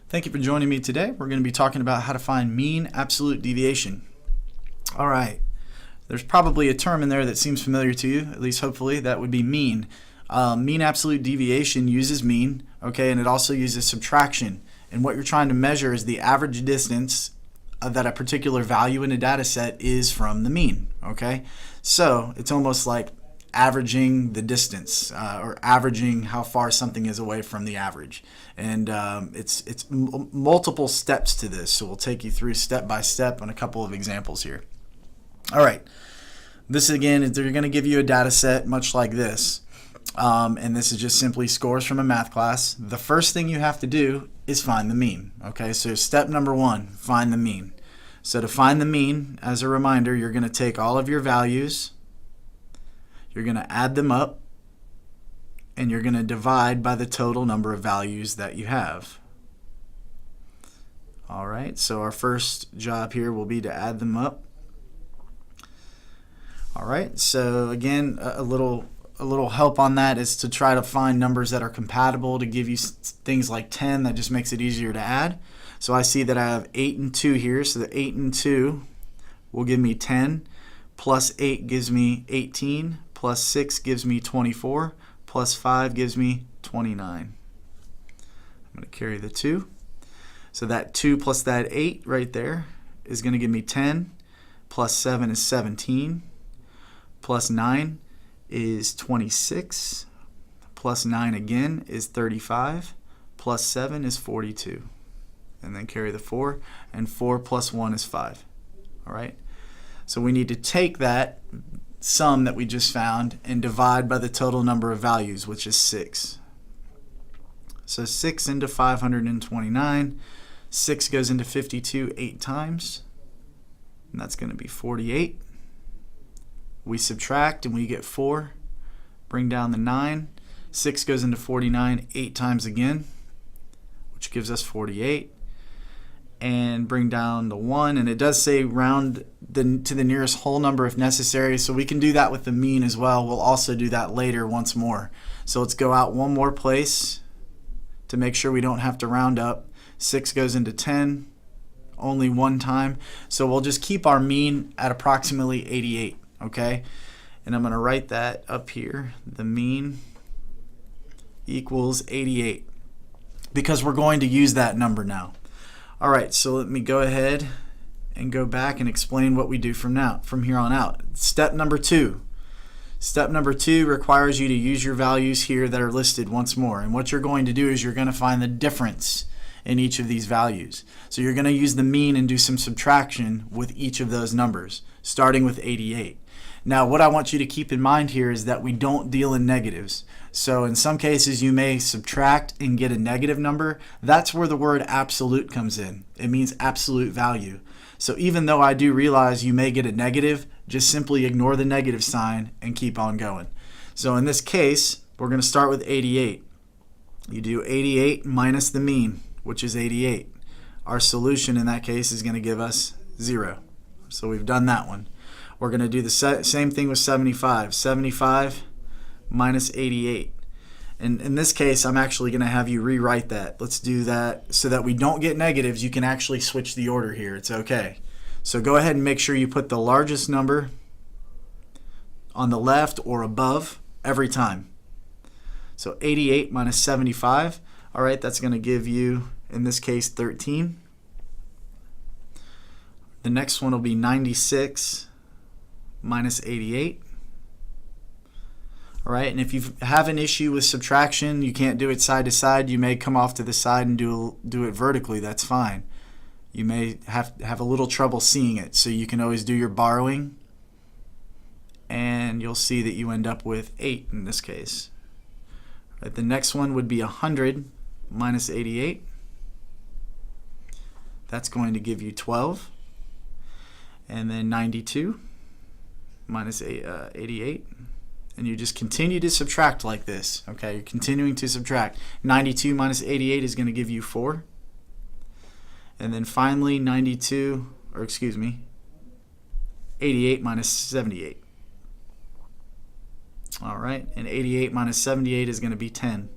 Thank you for joining me today. We're going to be talking about how to find mean absolute deviation. All right, there's probably a term in there that seems familiar to you, at least hopefully. That would be mean. Mean absolute deviation uses mean, okay, and it also uses subtraction. And what you're trying to measure is the average distance that a particular value in a data set is from the mean, okay? So it's almost like averaging the distance or averaging how far something is away from the average. And it's multiple steps to this, so we'll take you through step by step on a couple of examples here. All right, this again, they're going to give you a data set much like this. And this is just simply scores from a math class. The first thing you have to do is find the mean. Okay, so step number one, find the mean. So to find the mean, as a reminder, you're going to take all of your values, you're going to add them up, and you're going to divide by the total number of values that you have. All right, so our first job here will be to add them up. All right, so again, a little help on that is to try to find numbers that are compatible to give you things like 10. That just makes it easier to add. So I see that I have 8 and 2 here, so the 8 and 2 will give me 10, plus 8 gives me 18, plus 6 gives me 24, plus 5 gives me 29. I'm going to carry the 2. So that 2 plus that 8 right there is going to give me 10, plus 7 is 17, plus 9 is 26, plus 9 again is 35, plus 7 is 42. And then carry the 4, and 4 plus 1 is 5. All right? So we need to take that sum that we just found and divide by the total number of values, which is 6. So 6 into 529, 6 goes into 52 8 times, and that's going to be 48. We subtract and we get 4. Bring down the 9. 6 goes into 49 8 times again, which gives us 48. And bring down the 1, and it does say round to the nearest whole number if necessary, so we can do that with the mean as well. We'll also do that later once more. So let's go out one more place to make sure we don't have to round up. 6 goes into 10 only one time, so we'll just keep our mean at approximately 88. Okay, and I'm going to write that up here. The mean equals 88 because we're going to use that number now. All right, so let me go ahead and go back and explain what we do from here on out. Step number 2. Step number 2 requires you to use your values here that are listed once more. And what you're going to do is you're going to find the difference in each of these values. So you're going to use the mean and do some subtraction with each of those numbers, starting with 88. Now, what I want you to keep in mind here is that we don't deal in negatives. So in some cases, you may subtract and get a negative number. That's where the word absolute comes in. It means absolute value. So even though I do realize you may get a negative, just simply ignore the negative sign and keep on going. So in this case, we're going to start with 88. You do 88 minus the mean, which is 88. Our solution in that case is going to give us 0. So we've done that one. We're going to do the same thing with 75. 75 minus 88. And in this case, I'm actually going to have you rewrite that. Let's do that so that we don't get negatives. You can actually switch the order here. It's okay. So go ahead and make sure you put the largest number on the left or above every time. So 88 minus 75. All right, that's going to give you, in this case, 13. The next one will be 96 minus 88. All right, and if you have an issue with subtraction, you can't do it side to side, you may come off to the side and do it vertically. That's fine. You may have a little trouble seeing it, so you can always do your borrowing, and you'll see that you end up with 8 in this case. All right, the next one would be 100 minus 88. That's going to give you 12. And then 92 minus 88. And you just continue to subtract like this. Okay, you're continuing to subtract. 92 minus 88 is going to give you 4. And then finally 88 minus 78. All right, and 88 minus 78 is going to be 10.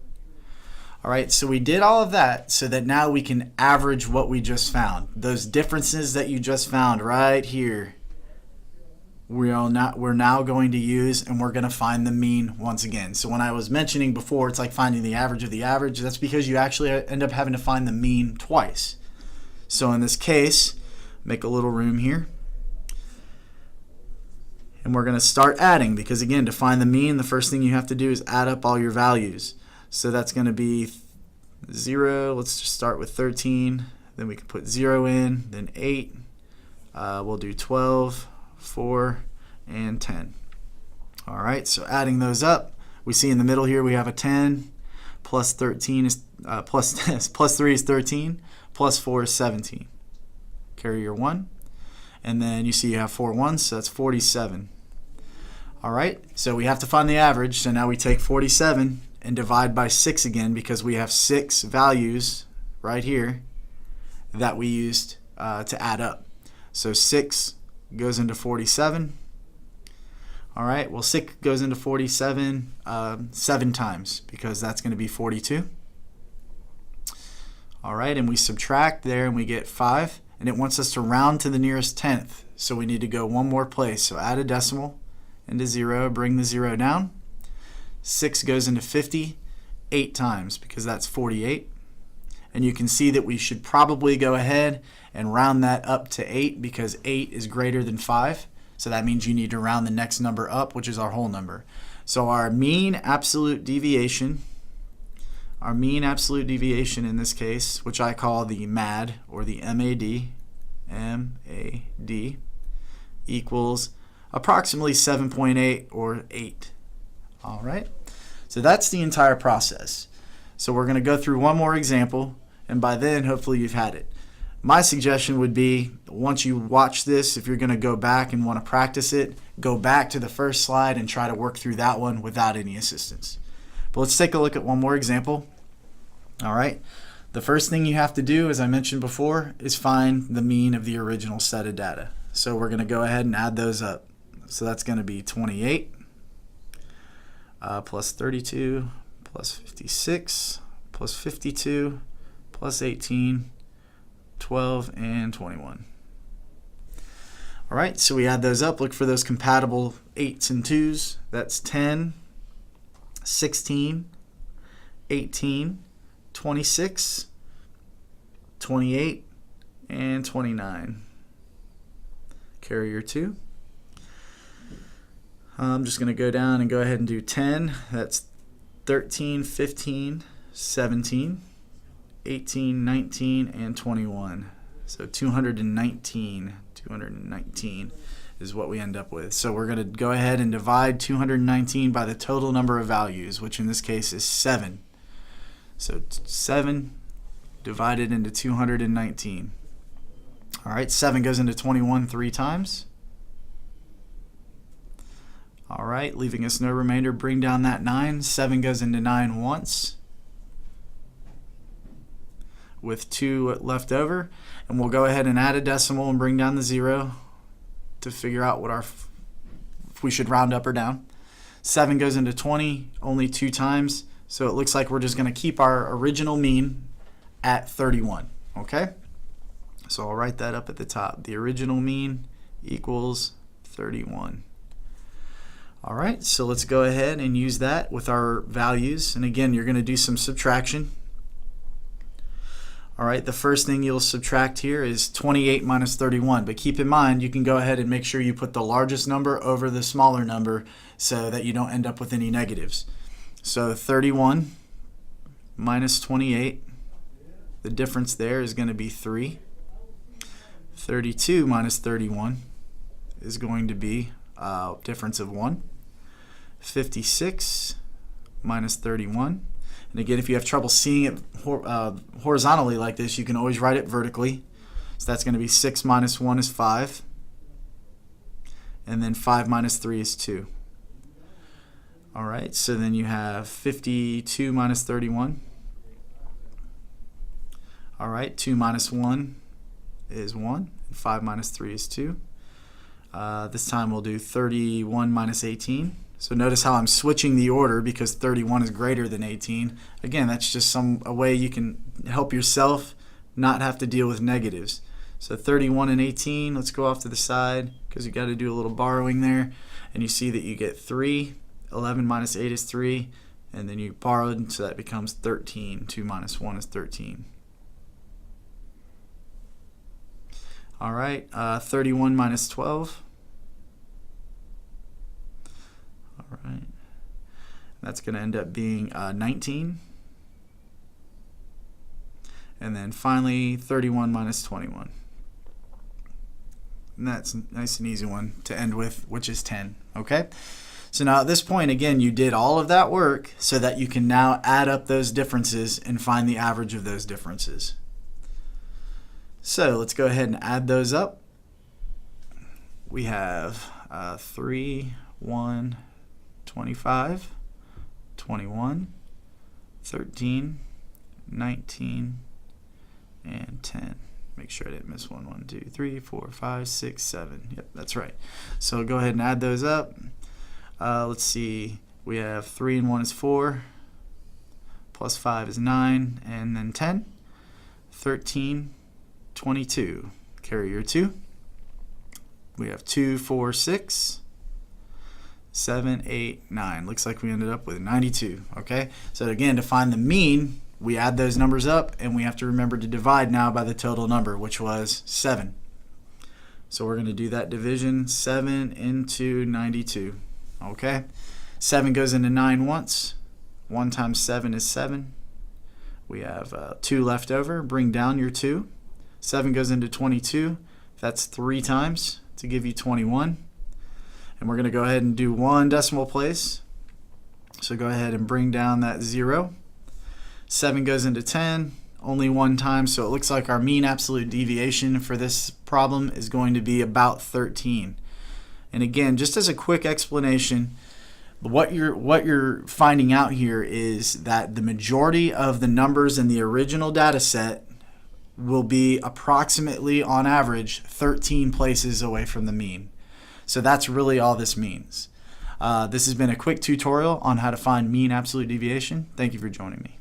All right, so we did all of that so that now we can average what we just found. Those differences that you just found right here, we're now going to use, and we're going to find the mean once again. So when I was mentioning before, it's like finding the average of the average. That's because you actually end up having to find the mean twice. So in this case, make a little room here. And we're going to start adding because, again, to find the mean, the first thing you have to do is add up all your values. So that's going to be 0. Let's just start with 13. Then we can put 0 in, then 8. We'll do 12, 4, and 10. All right, so adding those up, we see in the middle here we have a 10, plus 13 is plus 3 is 13, plus 4 is 17. Carry your 1. And then you see you have 4 ones, so that's 47. All right, so we have to find the average. So now we take 47 and divide by 6 again because we have 6 values right here that we used to add up. So 6 goes into 47. All right, well, 6 goes into 47 7 times because that's going to be 42. All right, and we subtract there and we get 5. And it wants us to round to the nearest tenth. So we need to go one more place. So add a decimal into 0, bring the 0 down. 6 goes into 50 8 times because that's 48. And you can see that we should probably go ahead and round that up to 8 because 8 is greater than 5. So that means you need to round the next number up, which is our whole number. So our mean absolute deviation, in this case, which I call the MAD or the MAD, equals approximately 7.8 or 8. All right, so that's the entire process. So we're going to go through one more example, and by then hopefully you've had it. My suggestion would be, once you watch this, if you're going to go back and want to practice it, go back to the first slide and try to work through that one without any assistance. But let's take a look at one more example. All right, the first thing you have to do, as I mentioned before, is find the mean of the original set of data. So we're going to go ahead and add those up. So that's going to be 28 plus 32 plus 56 plus 52 plus 18, 12, and 21. All right, so we add those up. Look for those compatible 8s and 2s. That's 10, 16, 18, 26, 28, and 29. Carry your 2. I'm just going to go down and go ahead and do 10. That's 13, 15, 17, 18, 19, and 21. So 219 is what we end up with. So we're going to go ahead and divide 219 by the total number of values, which in this case is 7. So 7 divided into 219. All right, 7 goes into 21 3 times. All right, leaving us no remainder, bring down that 9. 7 goes into 9 once, with 2 left over. And we'll go ahead and add a decimal and bring down the 0 to figure out what if we should round up or down. 7 goes into 20 only 2 times. So it looks like we're just going to keep our original mean at 31, okay? So I'll write that up at the top. The original mean equals 31. All right, so let's go ahead and use that with our values. And again, you're going to do some subtraction. All right, the first thing you'll subtract here is 28 minus 31. But keep in mind, you can go ahead and make sure you put the largest number over the smaller number so that you don't end up with any negatives. So 31 minus 28, the difference there is going to be 3. 32 minus 31 is going to be a difference of 1. 56 minus 31. And again, if you have trouble seeing it horizontally like this, you can always write it vertically. So that's going to be 6 minus 1 is 5. And then 5 minus 3 is 2. All right, so then you have 52 minus 31. All right, 2 minus 1 is 1. And 5 minus 3 is 2. This time we'll do 31 minus 18, So notice how I'm switching the order because 31 is greater than 18. Again, that's just a way you can help yourself not have to deal with negatives. So 31 and 18, let's go off to the side because you got to do a little borrowing there. And you see that you get 3. 11 minus 8 is 3. And then you borrowed, so that becomes 13. 2 minus 1 is 13. All right, 31 minus 12. All right, that's going to end up being 19. And then finally 31 minus 21. And that's a nice and easy one to end with, which is 10. Okay? So now at this point, again, you did all of that work so that you can now add up those differences and find the average of those differences. So let's go ahead and add those up. We have 3, 1, 25, 21, 13, 19, and 10. Make sure I didn't miss one. 1, 2, 3, 4, 5, 6, 7. Yep, that's right. So go ahead and add those up. Let's see. We have 3 and 1 is 4. Plus 5 is 9. And then 10. 13. 22. Carry your 2. We have 2, 4, 6. 7, 8, 9. Looks like we ended up with 92. Okay? So again, to find the mean, we add those numbers up, and we have to remember to divide now by the total number, which was 7. So we're going to do that division, 7 into 92. Okay? 7 goes into 9 once. 1 times 7 is 7. We have 2 left over. Bring down your 2. 7 goes into 22. That's 3 times to give you 21. And we're going to go ahead and do 1 decimal place. So go ahead and bring down that 0. 7 goes into 10, only 1 time, so it looks like our mean absolute deviation for this problem is going to be about 13. And again, just as a quick explanation, what you're finding out here is that the majority of the numbers in the original data set will be approximately, on average, 13 places away from the mean. So that's really all this means. This has been a quick tutorial on how to find mean absolute deviation. Thank you for joining me.